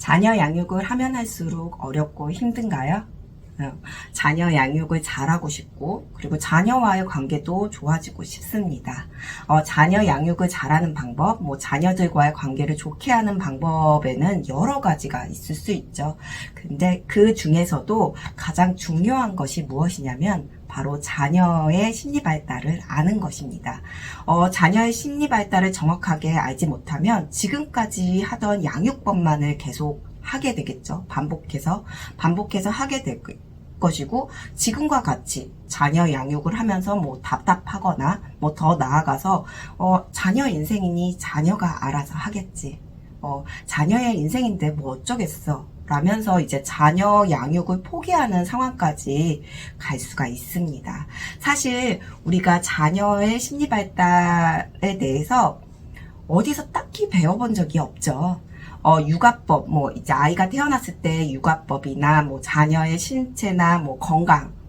자녀 양육을 하면 할수록 어렵고 힘든가요? 자녀 양육을 잘하고 싶고, 그리고 자녀와의 관계도 좋아지고 싶습니다. 자녀 양육을 잘하는 방법, 자녀들과의 관계를 좋게 하는 방법에는 여러 가지가 있을 수 있죠. 근데 그 중에서도 가장 중요한 것이 무엇이냐면 바로 자녀의 심리 발달을 아는 것입니다. 자녀의 심리 발달을 정확하게 알지 못하면 지금까지 하던 양육법만을 계속 하게 되겠죠. 반복해서 하게 될 것이고, 지금과 같이 자녀 양육을 하면서 답답하거나 더 나아가서 자녀 인생이니 자녀가 알아서 하겠지. 자녀의 인생인데 어쩌겠어 라면서 이제 자녀 양육을 포기하는 상황까지 갈 수가 있습니다. 사실 우리가 자녀의 심리 발달에 대해서 어디서 딱히 배워본 적이 없죠. 육아법, 이제 아이가 태어났을 때 육아법이나 자녀의 신체나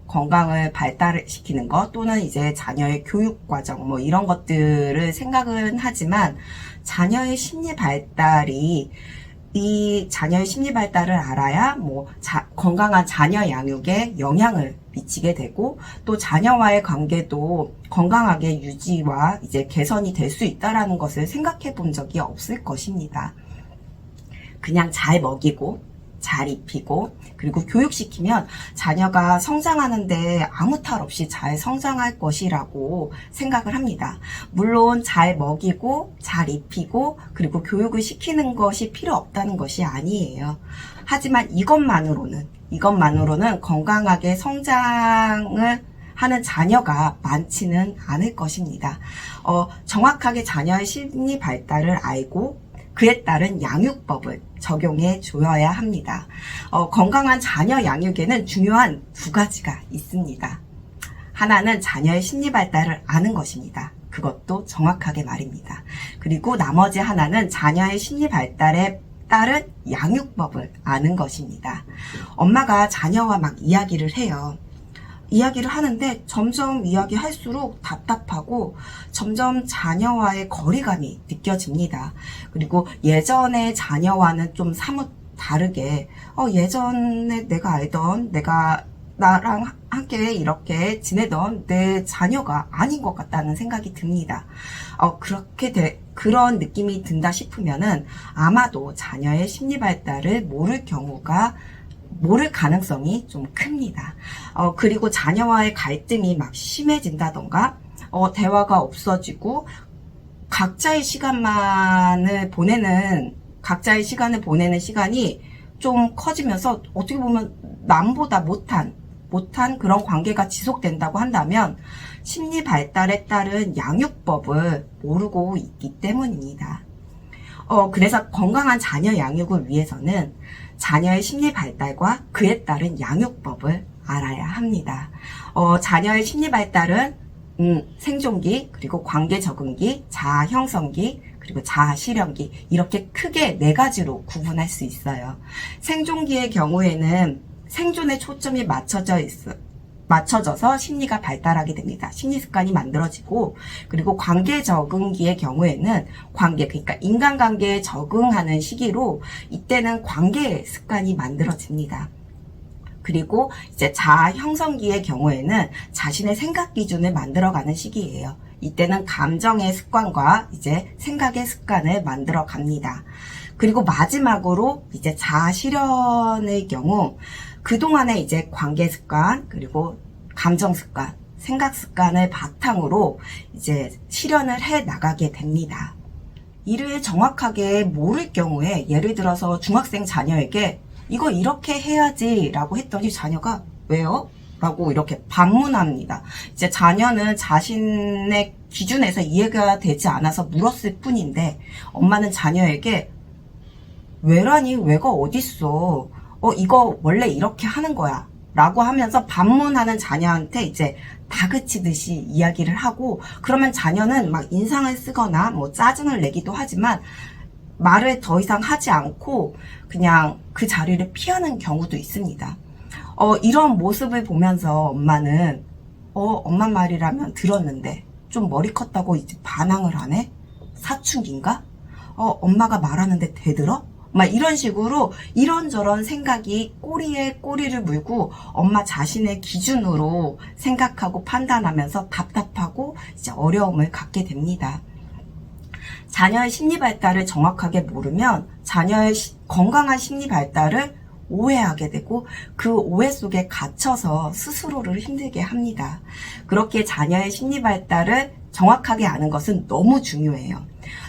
건강을 발달시키는 것, 또는 이제 자녀의 교육 과정, 이런 것들을 생각은 하지만, 자녀의 심리 발달이, 이 자녀의 심리 발달을 알아야 건강한 자녀 양육에 영향을 미치게 되고, 또 자녀와의 관계도 건강하게 유지와 이제 개선이 될 수 있다라는 것을 생각해 본 적이 없을 것입니다. 그냥 잘 먹이고 잘 입히고 그리고 교육시키면 자녀가 성장하는데 아무 탈 없이 잘 성장할 것이라고 생각을 합니다. 물론 잘 먹이고 잘 입히고 그리고 교육을 시키는 것이 필요 없다는 것이 아니에요. 하지만 이것만으로는 건강하게 성장을 하는 자녀가 많지는 않을 것입니다. 정확하게 자녀의 심리 발달을 알고 그에 따른 양육법을 적용해 줘야 합니다. 건강한 자녀 양육에는 중요한 두 가지가 있습니다. 하나는 자녀의 심리 발달을 아는 것입니다. 그것도 정확하게 말입니다. 그리고 나머지 하나는 자녀의 심리 발달에 따른 양육법을 아는 것입니다. 엄마가 자녀와 이야기를 해요. 이야기를 하는데 점점 이야기할수록 답답하고 점점 자녀와의 거리감이 느껴집니다. 그리고 예전의 자녀와는 좀 사뭇 다르게 예전에 내가 알던 나랑 함께 이렇게 지내던 내 자녀가 아닌 것 같다는 생각이 듭니다. 그런 느낌이 든다 싶으면은 아마도 자녀의 심리 발달을 모를 가능성이 좀 큽니다. 그리고 자녀와의 갈등이 심해진다던가, 대화가 없어지고, 각자의 시간을 보내는 시간이 좀 커지면서 어떻게 보면 남보다 못한 그런 관계가 지속된다고 한다면 심리 발달에 따른 양육법을 모르고 있기 때문입니다. 그래서 건강한 자녀 양육을 위해서는 자녀의 심리 발달과 그에 따른 양육법을 알아야 합니다. 자녀의 심리 발달은 생존기, 그리고 관계 적응기, 자아 형성기, 그리고 자아 실현기, 이렇게 크게 4가지로 구분할 수 있어요. 생존기의 경우에는 생존에 초점이 맞춰져서 심리가 발달하게 됩니다. 심리 습관이 만들어지고, 그리고 관계 적응기의 경우에는 그러니까 인간관계에 적응하는 시기로 이때는 관계 습관이 만들어집니다. 그리고 이제 자아 형성기의 경우에는 자신의 생각 기준을 만들어가는 시기예요. 이때는 감정의 습관과 이제 생각의 습관을 만들어 갑니다. 그리고 마지막으로 이제 자아 실현의 경우, 그동안의 이제 관계 습관, 그리고 감정 습관, 생각 습관을 바탕으로 이제 실현을 해 나가게 됩니다. 이를 정확하게 모를 경우에, 예를 들어서 중학생 자녀에게 이거 이렇게 해야지 라고 했더니 자녀가 왜요? 라고 이렇게 반문합니다. 이제 자녀는 자신의 기준에서 이해가 되지 않아서 물었을 뿐인데, 엄마는 자녀에게 왜라니? 왜가 어딨어? 이거 원래 이렇게 하는 거야 라고 하면서 반문하는 자녀한테 이제 다그치듯이 이야기를 하고, 그러면 자녀는 인상을 쓰거나 짜증을 내기도 하지만 말을 더 이상 하지 않고 그냥 그 자리를 피하는 경우도 있습니다. 이런 모습을 보면서 엄마는 엄마 말이라면 들었는데 좀 머리 컸다고 이제 반항을 하네? 사춘기인가? 엄마가 말하는데 대들어? 막 이런 식으로 이런저런 생각이 꼬리에 꼬리를 물고 엄마 자신의 기준으로 생각하고 판단하면서 답답하고 이제 어려움을 갖게 됩니다. 자녀의 심리 발달을 정확하게 모르면 자녀의 건강한 심리 발달을 오해하게 되고 그 오해 속에 갇혀서 스스로를 힘들게 합니다. 그렇게 자녀의 심리 발달을 정확하게 아는 것은 너무 중요해요.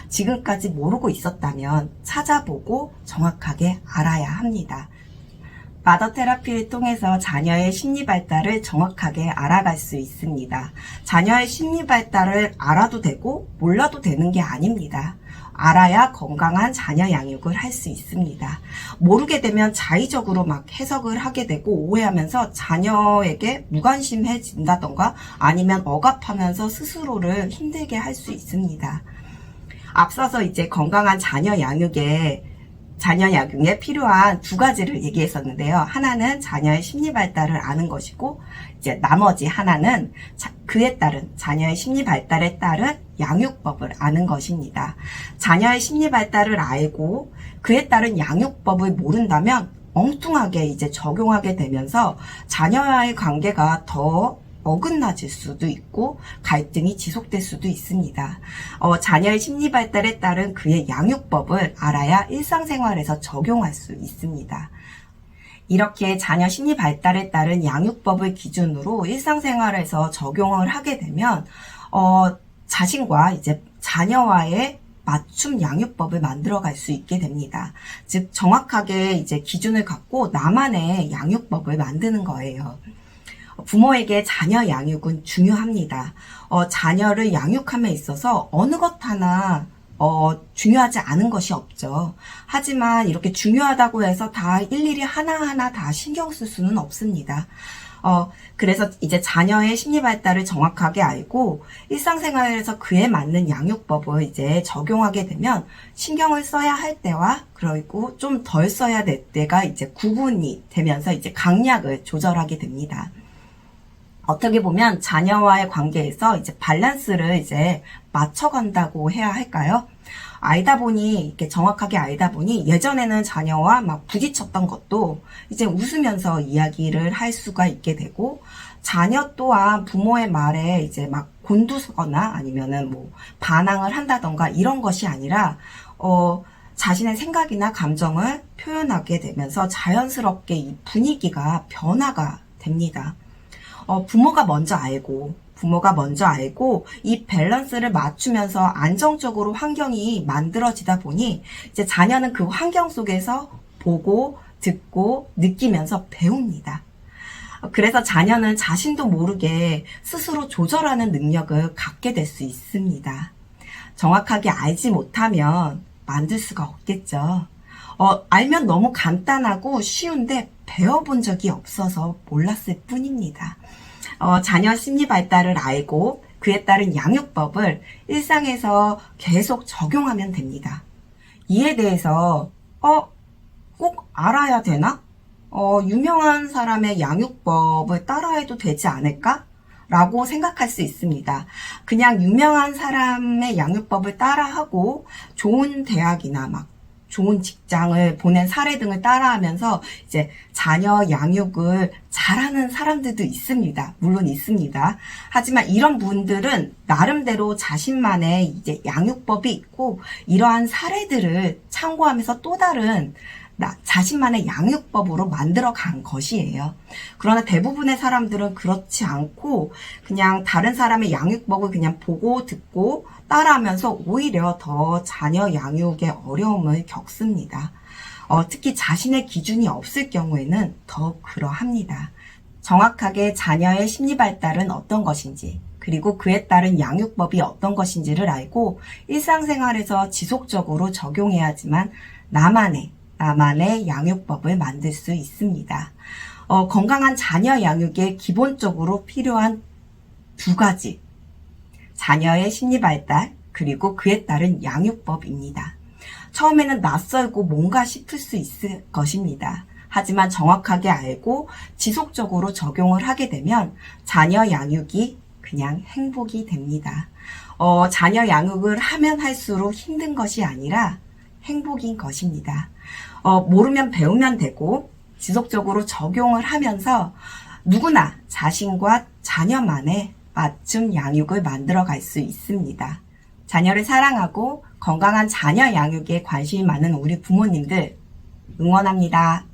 지금까지 모르고 있었다면 찾아보고 정확하게 알아야 합니다. 마더 테라피를 통해서 자녀의 심리 발달을 정확하게 알아갈 수 있습니다. 자녀의 심리 발달을 알아도 되고 몰라도 되는 게 아닙니다. 알아야 건강한 자녀 양육을 할 수 있습니다. 모르게 되면 자의적으로 막 해석을 하게 되고 오해하면서 자녀에게 무관심해진다던가 아니면 억압하면서 스스로를 힘들게 할 수 있습니다. 앞서서 이제 건강한 자녀 양육에 필요한 두 가지를 얘기했었는데요. 하나는 자녀의 심리 발달을 아는 것이고, 이제 나머지 하나는 그에 따른 자녀의 심리 발달에 따른 양육법을 아는 것입니다. 자녀의 심리 발달을 알고 그에 따른 양육법을 모른다면 엉뚱하게 이제 적용하게 되면서 자녀와의 관계가 더 어긋나질 수도 있고 갈등이 지속될 수도 있습니다. 자녀의 심리 발달에 따른 그의 양육법을 알아야 일상생활에서 적용할 수 있습니다. 이렇게 자녀 심리 발달에 따른 양육법을 기준으로 일상생활에서 적용을 하게 되면 자신과 이제 자녀와의 맞춤 양육법을 만들어갈 수 있게 됩니다. 즉 정확하게 이제 기준을 갖고 나만의 양육법을 만드는 거예요. 부모에게 자녀 양육은 중요합니다. 자녀를 양육함에 있어서 어느 것 하나 중요하지 않은 것이 없죠. 하지만 이렇게 중요하다고 해서 다 일일이 하나하나 다 신경 쓸 수는 없습니다. 그래서 이제 자녀의 심리 발달을 정확하게 알고 일상생활에서 그에 맞는 양육법을 이제 적용하게 되면 신경을 써야 할 때와 그리고 좀 덜 써야 될 때가 이제 구분이 되면서 이제 강약을 조절하게 됩니다. 어떻게 보면 자녀와의 관계에서 이제 밸런스를 이제 맞춰간다고 해야 할까요? 알다 보니, 이렇게 정확하게 알다 보니 예전에는 자녀와 막 부딪혔던 것도 이제 웃으면서 이야기를 할 수가 있게 되고, 자녀 또한 부모의 말에 이제 막 곤두서거나 아니면은 뭐 반항을 한다던가 이런 것이 아니라, 자신의 생각이나 감정을 표현하게 되면서 자연스럽게 이 분위기가 변화가 됩니다. 부모가 먼저 알고 이 밸런스를 맞추면서 안정적으로 환경이 만들어지다 보니 이제 자녀는 그 환경 속에서 보고 듣고 느끼면서 배웁니다. 그래서 자녀는 자신도 모르게 스스로 조절하는 능력을 갖게 될 수 있습니다. 정확하게 알지 못하면 만들 수가 없겠죠. 알면 너무 간단하고 쉬운데 배워본 적이 없어서 몰랐을 뿐입니다. 자녀 심리 발달을 알고 그에 따른 양육법을 일상에서 계속 적용하면 됩니다. 이에 대해서 꼭 알아야 되나? 유명한 사람의 양육법을 따라해도 되지 않을까? 라고 생각할 수 있습니다. 그냥 유명한 사람의 양육법을 따라하고 좋은 대학이나 막 좋은 직장을 보낸 사례 등을 따라하면서 이제 자녀 양육을 잘하는 사람들도 있습니다. 물론 있습니다. 하지만 이런 분들은 나름대로 자신만의 이제 양육법이 있고 이러한 사례들을 참고하면서 또 다른 자신만의 양육법으로 만들어 간 것이에요. 그러나 대부분의 사람들은 그렇지 않고 그냥 다른 사람의 양육법을 그냥 보고 듣고 따라하면서 오히려 더 자녀 양육에 어려움을 겪습니다. 특히 자신의 기준이 없을 경우에는 더 그러합니다. 정확하게 자녀의 심리 발달은 어떤 것인지 그리고 그에 따른 양육법이 어떤 것인지를 알고 일상생활에서 지속적으로 적용해야지만 나만의 양육법을 만들 수 있습니다. 건강한 자녀 양육에 기본적으로 필요한 두 가지. 자녀의 심리 발달, 그리고 그에 따른 양육법입니다. 처음에는 낯설고 뭔가 싶을 수 있을 것입니다. 하지만 정확하게 알고 지속적으로 적용을 하게 되면 자녀 양육이 그냥 행복이 됩니다. 자녀 양육을 하면 할수록 힘든 것이 아니라 행복인 것입니다. 모르면 배우면 되고 지속적으로 적용을 하면서 누구나 자신과 자녀만의 맞춤 양육을 만들어 갈 수 있습니다. 자녀를 사랑하고 건강한 자녀 양육에 관심이 많은 우리 부모님들 응원합니다.